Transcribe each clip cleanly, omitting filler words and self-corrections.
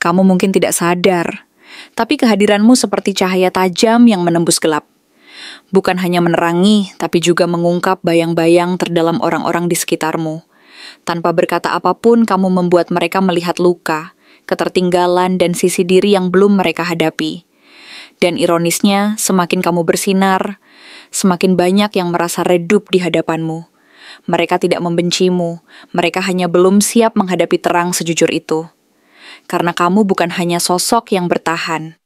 Kamu mungkin tidak sadar, tapi kehadiranmu seperti cahaya tajam yang menembus gelap. Bukan hanya menerangi, tapi juga mengungkap bayang-bayang terdalam orang-orang di sekitarmu. Tanpa berkata apapun, kamu membuat mereka melihat luka, ketertinggalan, dan sisi diri yang belum mereka hadapi. Dan ironisnya, semakin kamu bersinar, semakin banyak yang merasa redup di hadapanmu. Mereka tidak membencimu, mereka hanya belum siap menghadapi terang sejujur itu. Karena kamu bukan hanya sosok yang bertahan.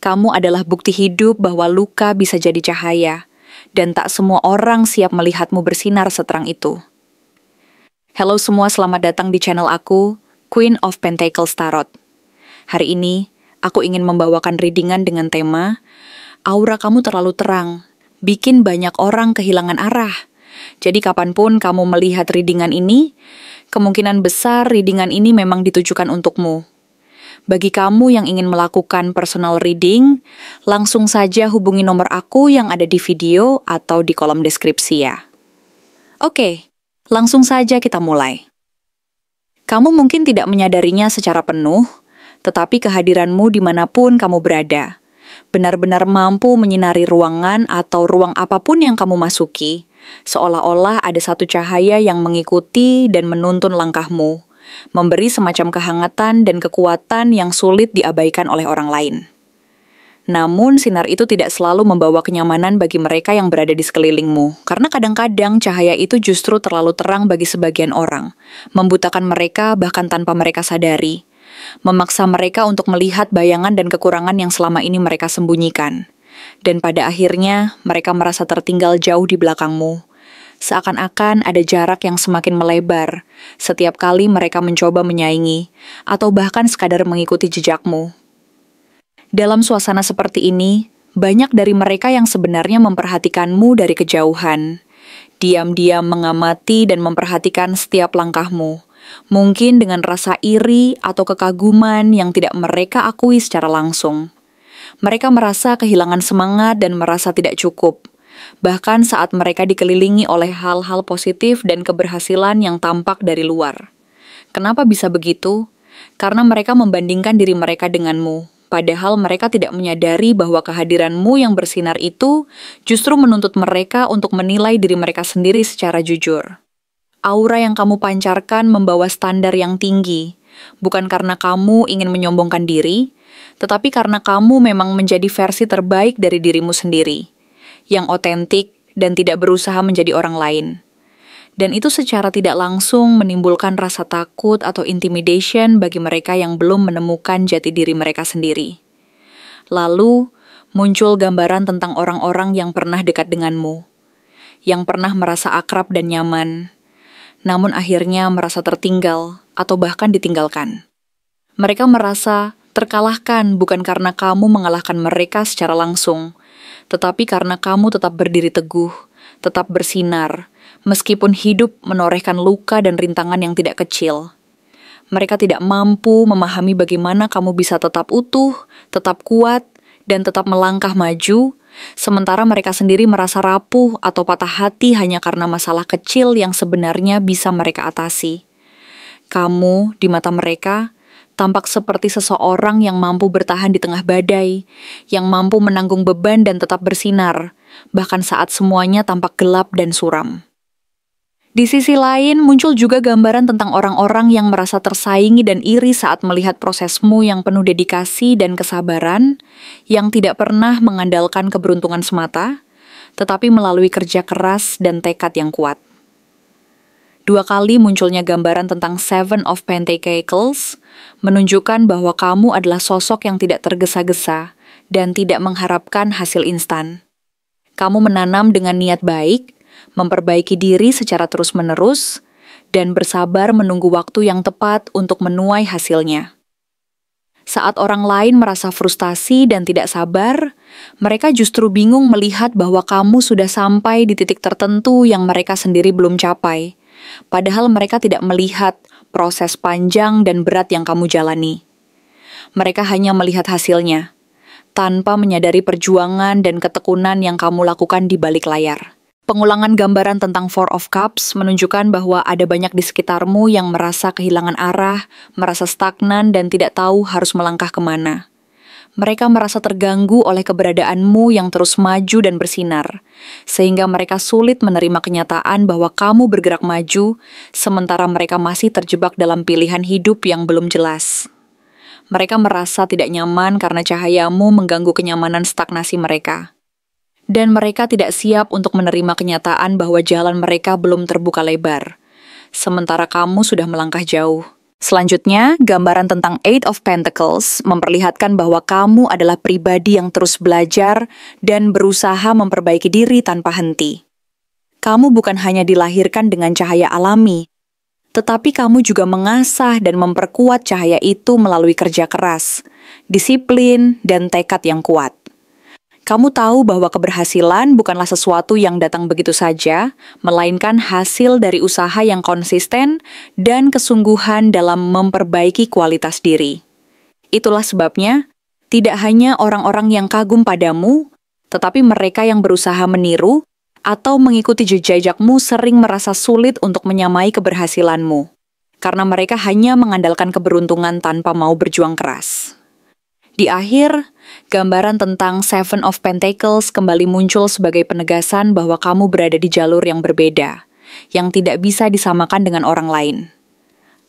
Kamu adalah bukti hidup bahwa luka bisa jadi cahaya, dan tak semua orang siap melihatmu bersinar seterang itu. Halo semua, selamat datang di channel aku, Queen of Pentacles Tarot. Hari ini, aku ingin membawakan readingan dengan tema, aura kamu terlalu terang, bikin banyak orang kehilangan arah. Jadi kapanpun kamu melihat readingan ini, kemungkinan besar readingan ini memang ditujukan untukmu. Bagi kamu yang ingin melakukan personal reading, langsung saja hubungi nomor aku yang ada di video atau di kolom deskripsi ya. Oke, langsung saja kita mulai. Kamu mungkin tidak menyadarinya secara penuh, tetapi kehadiranmu dimanapun kamu berada, benar-benar mampu menyinari ruangan atau ruang apapun yang kamu masuki, seolah-olah ada satu cahaya yang mengikuti dan menuntun langkahmu, memberi semacam kehangatan dan kekuatan yang sulit diabaikan oleh orang lain. Namun, sinar itu tidak selalu membawa kenyamanan bagi mereka yang berada di sekelilingmu, karena kadang-kadang cahaya itu justru terlalu terang bagi sebagian orang, membutakan mereka bahkan tanpa mereka sadari, memaksa mereka untuk melihat bayangan dan kekurangan yang selama ini mereka sembunyikan. Dan pada akhirnya, mereka merasa tertinggal jauh di belakangmu. Seakan-akan ada jarak yang semakin melebar setiap kali mereka mencoba menyaingi atau bahkan sekadar mengikuti jejakmu. Dalam suasana seperti ini, banyak dari mereka yang sebenarnya memperhatikanmu dari kejauhan. Diam-diam mengamati dan memperhatikan setiap langkahmu, mungkin dengan rasa iri atau kekaguman yang tidak mereka akui secara langsung. Mereka merasa kehilangan semangat dan merasa tidak cukup. Bahkan saat mereka dikelilingi oleh hal-hal positif dan keberhasilan yang tampak dari luar. Kenapa bisa begitu? Karena mereka membandingkan diri mereka denganmu, padahal mereka tidak menyadari bahwa kehadiranmu yang bersinar itu justru menuntut mereka untuk menilai diri mereka sendiri secara jujur. Aura yang kamu pancarkan membawa standar yang tinggi, bukan karena kamu ingin menyombongkan diri, tetapi karena kamu memang menjadi versi terbaik dari dirimu sendiri, yang otentik dan tidak berusaha menjadi orang lain. Dan itu secara tidak langsung menimbulkan rasa takut atau intimidation bagi mereka yang belum menemukan jati diri mereka sendiri. Lalu, muncul gambaran tentang orang-orang yang pernah dekat denganmu, yang pernah merasa akrab dan nyaman, namun akhirnya merasa tertinggal atau bahkan ditinggalkan. Mereka merasa terkalahkan bukan karena kamu mengalahkan mereka secara langsung, tetapi karena kamu tetap berdiri teguh, tetap bersinar, meskipun hidup menorehkan luka dan rintangan yang tidak kecil. Mereka tidak mampu memahami bagaimana kamu bisa tetap utuh, tetap kuat, dan tetap melangkah maju, sementara mereka sendiri merasa rapuh atau patah hati hanya karena masalah kecil yang sebenarnya bisa mereka atasi. Kamu, di mata mereka, tampak seperti seseorang yang mampu bertahan di tengah badai, yang mampu menanggung beban dan tetap bersinar, bahkan saat semuanya tampak gelap dan suram. Di sisi lain, muncul juga gambaran tentang orang-orang yang merasa tersaingi dan iri saat melihat prosesmu yang penuh dedikasi dan kesabaran, yang tidak pernah mengandalkan keberuntungan semata, tetapi melalui kerja keras dan tekad yang kuat. 2 kali munculnya gambaran tentang Seven of Pentacles, menunjukkan bahwa kamu adalah sosok yang tidak tergesa-gesa dan tidak mengharapkan hasil instan. Kamu menanam dengan niat baik, memperbaiki diri secara terus-menerus, dan bersabar menunggu waktu yang tepat untuk menuai hasilnya. Saat orang lain merasa frustasi dan tidak sabar, mereka justru bingung melihat bahwa kamu sudah sampai di titik tertentu yang mereka sendiri belum capai, padahal mereka tidak melihat proses panjang dan berat yang kamu jalani. Mereka hanya melihat hasilnya, tanpa menyadari perjuangan dan ketekunan yang kamu lakukan di balik layar. Pengulangan gambaran tentang Four of Cups menunjukkan bahwa ada banyak di sekitarmu yang merasa kehilangan arah, merasa stagnan, dan tidak tahu harus melangkah kemana. Mereka merasa terganggu oleh keberadaanmu yang terus maju dan bersinar, sehingga mereka sulit menerima kenyataan bahwa kamu bergerak maju, sementara mereka masih terjebak dalam pilihan hidup yang belum jelas. Mereka merasa tidak nyaman karena cahayamu mengganggu kenyamanan stagnasi mereka. Dan mereka tidak siap untuk menerima kenyataan bahwa jalan mereka belum terbuka lebar, sementara kamu sudah melangkah jauh. Selanjutnya, gambaran tentang Eight of Pentacles memperlihatkan bahwa kamu adalah pribadi yang terus belajar dan berusaha memperbaiki diri tanpa henti. Kamu bukan hanya dilahirkan dengan cahaya alami, tetapi kamu juga mengasah dan memperkuat cahaya itu melalui kerja keras, disiplin, dan tekad yang kuat. Kamu tahu bahwa keberhasilan bukanlah sesuatu yang datang begitu saja, melainkan hasil dari usaha yang konsisten dan kesungguhan dalam memperbaiki kualitas diri. Itulah sebabnya, tidak hanya orang-orang yang kagum padamu, tetapi mereka yang berusaha meniru atau mengikuti jejakmu sering merasa sulit untuk menyamai keberhasilanmu, karena mereka hanya mengandalkan keberuntungan tanpa mau berjuang keras. Di akhir, gambaran tentang Seven of Pentacles kembali muncul sebagai penegasan bahwa kamu berada di jalur yang berbeda, yang tidak bisa disamakan dengan orang lain.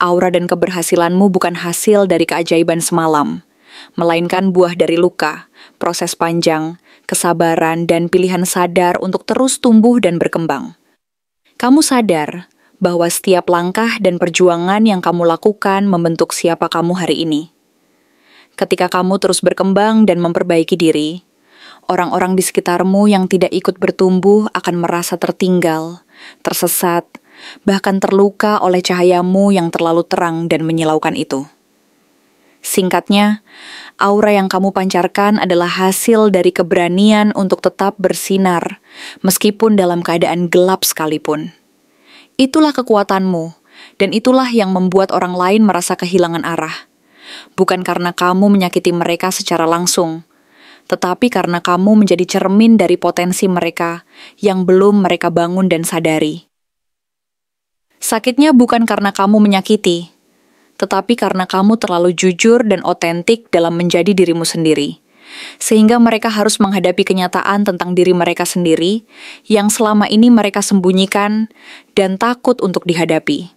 Aura dan keberhasilanmu bukan hasil dari keajaiban semalam, melainkan buah dari luka, proses panjang, kesabaran, dan pilihan sadar untuk terus tumbuh dan berkembang. Kamu sadar bahwa setiap langkah dan perjuangan yang kamu lakukan membentuk siapa kamu hari ini. Ketika kamu terus berkembang dan memperbaiki diri, orang-orang di sekitarmu yang tidak ikut bertumbuh akan merasa tertinggal, tersesat, bahkan terluka oleh cahayamu yang terlalu terang dan menyilaukan itu. Singkatnya, aura yang kamu pancarkan adalah hasil dari keberanian untuk tetap bersinar, meskipun dalam keadaan gelap sekalipun. Itulah kekuatanmu, dan itulah yang membuat orang lain merasa kehilangan arah. Bukan karena kamu menyakiti mereka secara langsung, tetapi karena kamu menjadi cermin dari potensi mereka yang belum mereka bangun dan sadari. Sakitnya bukan karena kamu menyakiti, tetapi karena kamu terlalu jujur dan otentik dalam menjadi dirimu sendiri, sehingga mereka harus menghadapi kenyataan tentang diri mereka sendiri yang selama ini mereka sembunyikan dan takut untuk dihadapi.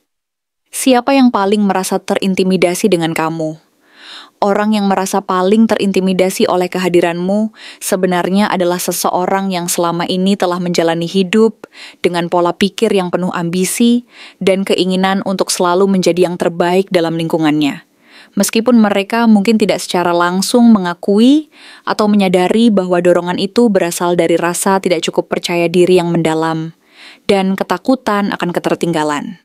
Siapa yang paling merasa terintimidasi dengan kamu? Orang yang merasa paling terintimidasi oleh kehadiranmu sebenarnya adalah seseorang yang selama ini telah menjalani hidup dengan pola pikir yang penuh ambisi dan keinginan untuk selalu menjadi yang terbaik dalam lingkungannya. Meskipun mereka mungkin tidak secara langsung mengakui atau menyadari bahwa dorongan itu berasal dari rasa tidak cukup percaya diri yang mendalam dan ketakutan akan ketertinggalan.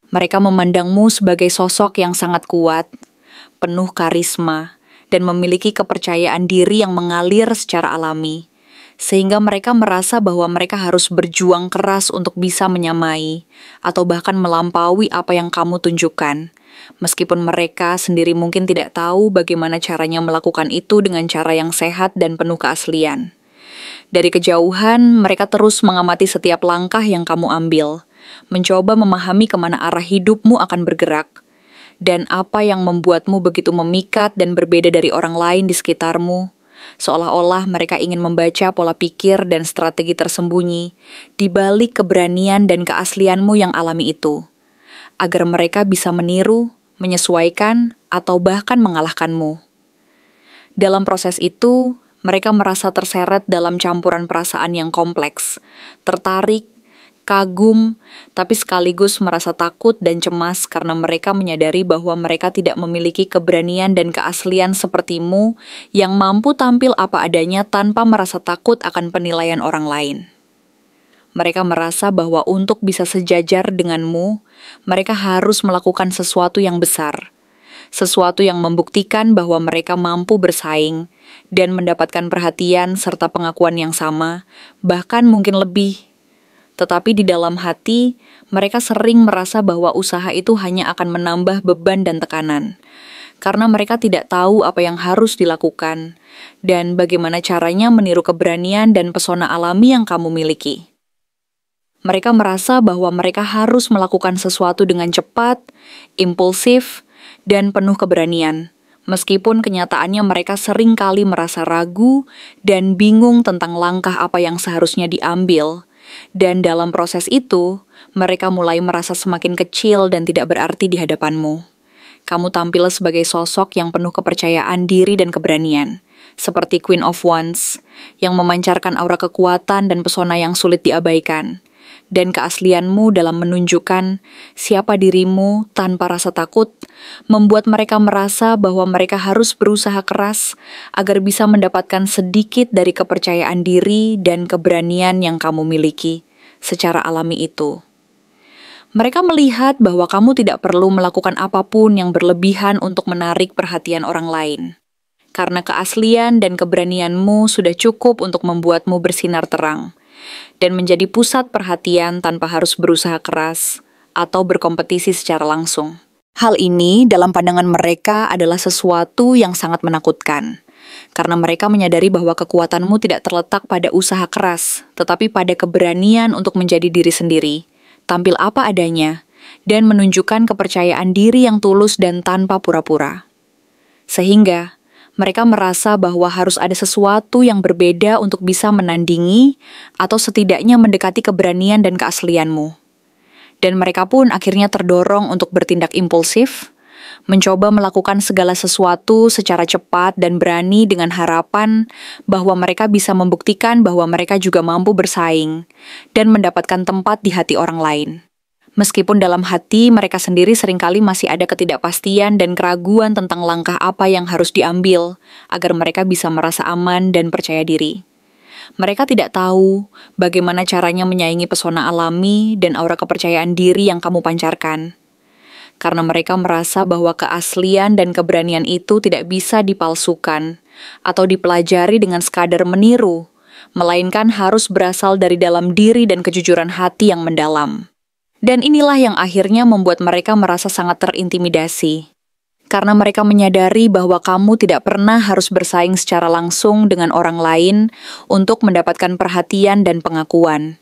Mereka memandangmu sebagai sosok yang sangat kuat, penuh karisma, dan memiliki kepercayaan diri yang mengalir secara alami, sehingga mereka merasa bahwa mereka harus berjuang keras untuk bisa menyamai, atau bahkan melampaui apa yang kamu tunjukkan, meskipun mereka sendiri mungkin tidak tahu bagaimana caranya melakukan itu dengan cara yang sehat dan penuh keaslian. Dari kejauhan, mereka terus mengamati setiap langkah yang kamu ambil, mencoba memahami kemana arah hidupmu akan bergerak, dan apa yang membuatmu begitu memikat dan berbeda dari orang lain di sekitarmu, seolah-olah mereka ingin membaca pola pikir dan strategi tersembunyi di balik keberanian dan keaslianmu yang alami itu, agar mereka bisa meniru, menyesuaikan, atau bahkan mengalahkanmu. Dalam proses itu, mereka merasa terseret dalam campuran perasaan yang kompleks, tertarik, kagum, tapi sekaligus merasa takut dan cemas karena mereka menyadari bahwa mereka tidak memiliki keberanian dan keaslian sepertimu yang mampu tampil apa adanya tanpa merasa takut akan penilaian orang lain. Mereka merasa bahwa untuk bisa sejajar denganmu, mereka harus melakukan sesuatu yang besar, sesuatu yang membuktikan bahwa mereka mampu bersaing dan mendapatkan perhatian serta pengakuan yang sama, bahkan mungkin lebih. Tetapi di dalam hati, mereka sering merasa bahwa usaha itu hanya akan menambah beban dan tekanan, karena mereka tidak tahu apa yang harus dilakukan, dan bagaimana caranya meniru keberanian dan pesona alami yang kamu miliki. Mereka merasa bahwa mereka harus melakukan sesuatu dengan cepat, impulsif, dan penuh keberanian. Meskipun kenyataannya mereka sering kali merasa ragu dan bingung tentang langkah apa yang seharusnya diambil. Dan dalam proses itu, mereka mulai merasa semakin kecil dan tidak berarti di hadapanmu. Kamu tampil sebagai sosok yang penuh kepercayaan diri dan keberanian, seperti Queen of Wands, yang memancarkan aura kekuatan dan pesona yang sulit diabaikan. Dan keaslianmu dalam menunjukkan siapa dirimu tanpa rasa takut, membuat mereka merasa bahwa mereka harus berusaha keras agar bisa mendapatkan sedikit dari kepercayaan diri dan keberanian yang kamu miliki secara alami itu. Mereka melihat bahwa kamu tidak perlu melakukan apapun yang berlebihan untuk menarik perhatian orang lain. Karena keaslian dan keberanianmu sudah cukup untuk membuatmu bersinar terang dan menjadi pusat perhatian tanpa harus berusaha keras atau berkompetisi secara langsung. Hal ini dalam pandangan mereka adalah sesuatu yang sangat menakutkan, karena mereka menyadari bahwa kekuatanmu tidak terletak pada usaha keras, tetapi pada keberanian untuk menjadi diri sendiri, tampil apa adanya, dan menunjukkan kepercayaan diri yang tulus dan tanpa pura-pura. Sehingga mereka merasa bahwa harus ada sesuatu yang berbeda untuk bisa menandingi atau setidaknya mendekati keberanian dan keaslianmu. Dan mereka pun akhirnya terdorong untuk bertindak impulsif, mencoba melakukan segala sesuatu secara cepat dan berani dengan harapan bahwa mereka bisa membuktikan bahwa mereka juga mampu bersaing dan mendapatkan tempat di hati orang lain. Meskipun dalam hati mereka sendiri seringkali masih ada ketidakpastian dan keraguan tentang langkah apa yang harus diambil agar mereka bisa merasa aman dan percaya diri. Mereka tidak tahu bagaimana caranya menyaingi pesona alami dan aura kepercayaan diri yang kamu pancarkan. Karena mereka merasa bahwa keaslian dan keberanian itu tidak bisa dipalsukan atau dipelajari dengan sekadar meniru, melainkan harus berasal dari dalam diri dan kejujuran hati yang mendalam. Dan inilah yang akhirnya membuat mereka merasa sangat terintimidasi. Karena mereka menyadari bahwa kamu tidak pernah harus bersaing secara langsung dengan orang lain untuk mendapatkan perhatian dan pengakuan.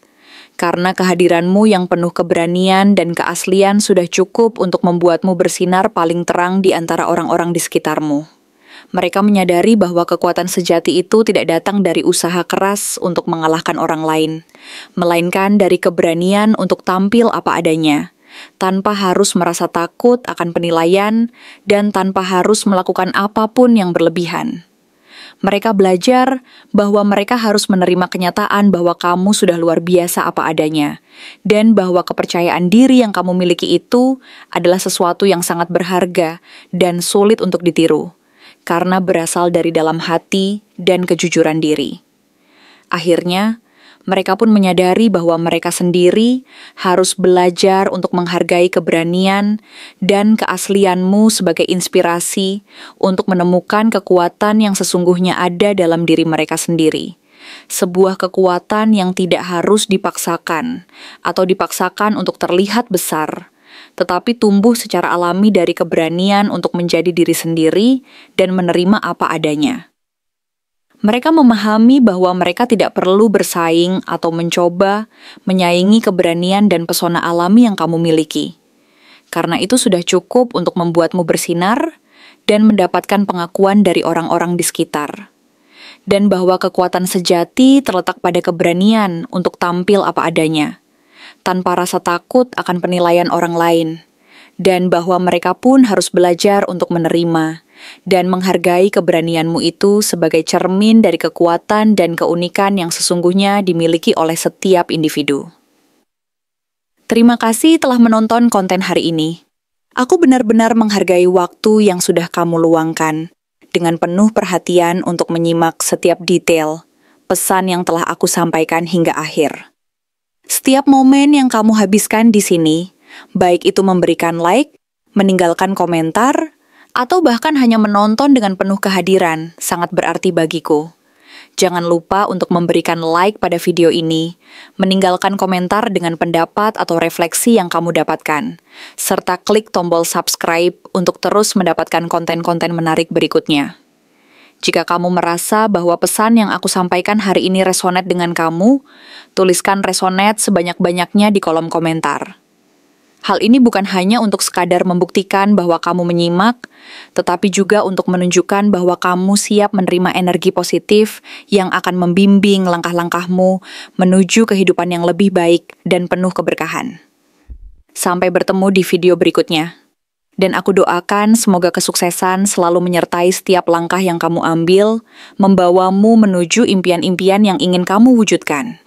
Karena kehadiranmu yang penuh keberanian dan keaslian sudah cukup untuk membuatmu bersinar paling terang di antara orang-orang di sekitarmu. Mereka menyadari bahwa kekuatan sejati itu tidak datang dari usaha keras untuk mengalahkan orang lain, melainkan dari keberanian untuk tampil apa adanya, tanpa harus merasa takut akan penilaian dan tanpa harus melakukan apapun yang berlebihan. Mereka belajar bahwa mereka harus menerima kenyataan bahwa kamu sudah luar biasa apa adanya, dan bahwa kepercayaan diri yang kamu miliki itu adalah sesuatu yang sangat berharga dan sulit untuk ditiru, karena berasal dari dalam hati dan kejujuran diri. Akhirnya, mereka pun menyadari bahwa mereka sendiri harus belajar untuk menghargai keberanian dan keaslianmu sebagai inspirasi untuk menemukan kekuatan yang sesungguhnya ada dalam diri mereka sendiri. Sebuah kekuatan yang tidak harus dipaksakan atau dipaksakan untuk terlihat besar, tetapi tumbuh secara alami dari keberanian untuk menjadi diri sendiri dan menerima apa adanya. Mereka memahami bahwa mereka tidak perlu bersaing atau mencoba menyaingi keberanian dan pesona alami yang kamu miliki. Karena itu sudah cukup untuk membuatmu bersinar dan mendapatkan pengakuan dari orang-orang di sekitar. Dan bahwa kekuatan sejati terletak pada keberanian untuk tampil apa adanya, tanpa rasa takut akan penilaian orang lain, dan bahwa mereka pun harus belajar untuk menerima dan menghargai keberanianmu itu sebagai cermin dari kekuatan dan keunikan yang sesungguhnya dimiliki oleh setiap individu. Terima kasih telah menonton konten hari ini. Aku benar-benar menghargai waktu yang sudah kamu luangkan dengan penuh perhatian untuk menyimak setiap detail pesan yang telah aku sampaikan hingga akhir. Setiap momen yang kamu habiskan di sini, baik itu memberikan like, meninggalkan komentar, atau bahkan hanya menonton dengan penuh kehadiran, sangat berarti bagiku. Jangan lupa untuk memberikan like pada video ini, meninggalkan komentar dengan pendapat atau refleksi yang kamu dapatkan, serta klik tombol subscribe untuk terus mendapatkan konten-konten menarik berikutnya. Jika kamu merasa bahwa pesan yang aku sampaikan hari ini resonate dengan kamu, tuliskan resonate sebanyak-banyaknya di kolom komentar. Hal ini bukan hanya untuk sekadar membuktikan bahwa kamu menyimak, tetapi juga untuk menunjukkan bahwa kamu siap menerima energi positif yang akan membimbing langkah-langkahmu menuju kehidupan yang lebih baik dan penuh keberkahan. Sampai bertemu di video berikutnya. Dan aku doakan semoga kesuksesan selalu menyertai setiap langkah yang kamu ambil, membawamu menuju impian-impian yang ingin kamu wujudkan.